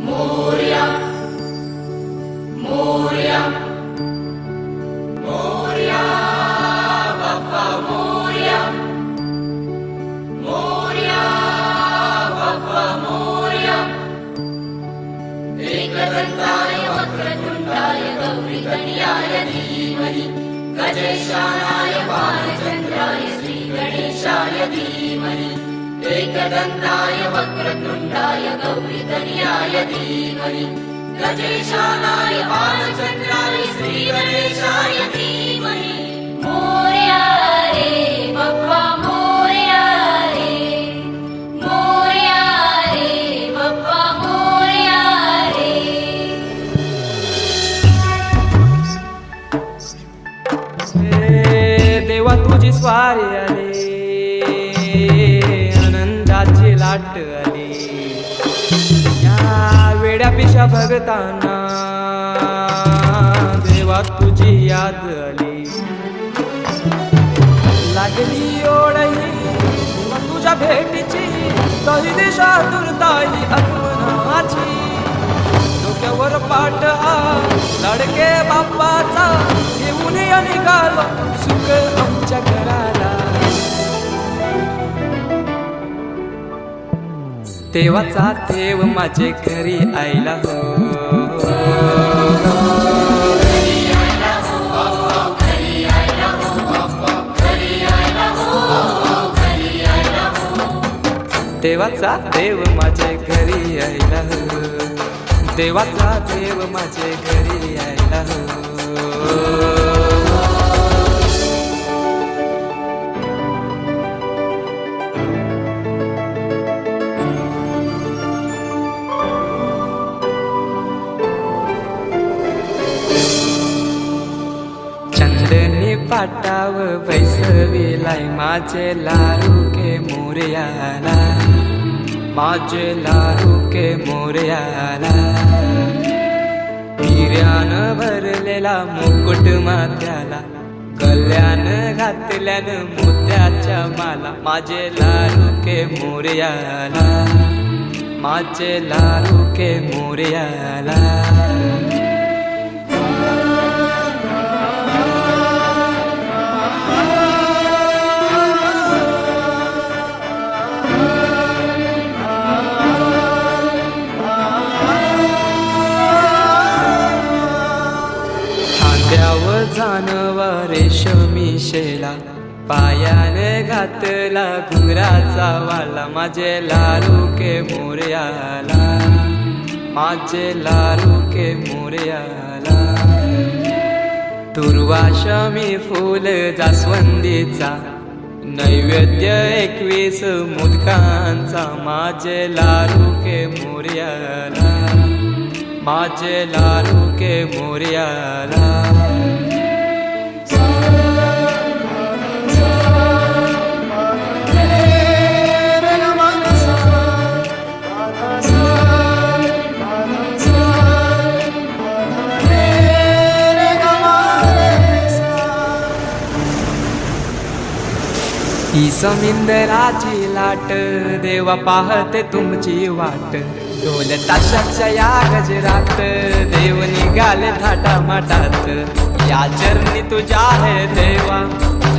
मोरया मोरया मोरया बाप्पा मोरया मोरया बाप्पा मोरया एकदंताय वक्रतुंडाय गौरीतनयाय धीमहि गजेशानाय बालचंद्राय श्रीगणेशाय धीमहि एकदंताय वक्रतुंडाय गौरीतनयाय धीमहि गजेशानाय बालचंद्राय श्रीगणेशाय धीमहि मोरया रे बाप्पा मोरया रे मोरया रे बाप्पा मोरया रे देवा तुझी स्वारी आली आनंदाची लाट आली या वेड्या पिशा भगतांना देवा तुझी याद आली लागली ओढही देवा तुझ्या भेटीची तही दिशा दुर्दाई आगमनाची डोक्यावर पाट हा लाडके बाप्पाचा घेऊन निघालो सुख आमच्या घराला देवाचा देव माझे घरी आयला हो देवाचा देव माझे घरी आयला हो देवाचा देव माझे घरी आयला हो चंदनी पाटाव बैसविलाय माझे लाडू के मोरयाला माझे लाडू के मोरयाला हिऱ्यान भरलेला मुकुट माथ्याला कल्याण घातल्यान मोत्याच्या माला माझे लाडू के मोरयाला माझे लाडू के मोरयाला खांद्यावर जानवा रेशमी शेला पायाने घातला घुंगराचा वाला माझे लाडू के मोरयाला माझे लाडू के मोरयाला दुर्वाशमी फूल जास्वंदीचा नैवेद्य 21 मोदकांचा माझे लाडू के मोरयाला माझे लाडू के मोरयाला ही समिंदराची लाट देवा पाहते तुमची वाट ढोल ताशाच्या या गजरात देव निघाले थाटा माटात या चरणी तुझ्या है देवा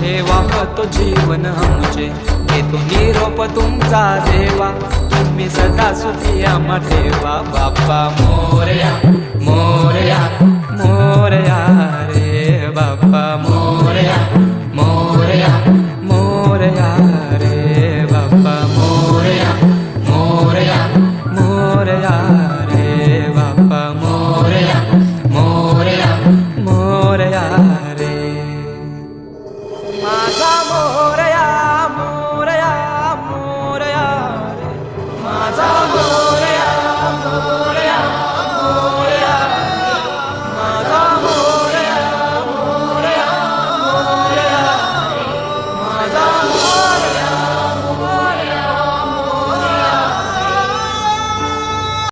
ठेवा तो जीवन आमचे घेतो निरोप तुमचा देवा तुम्ही सदा सुखी आम्हा ठेवा बाप्पा मोरया मोरया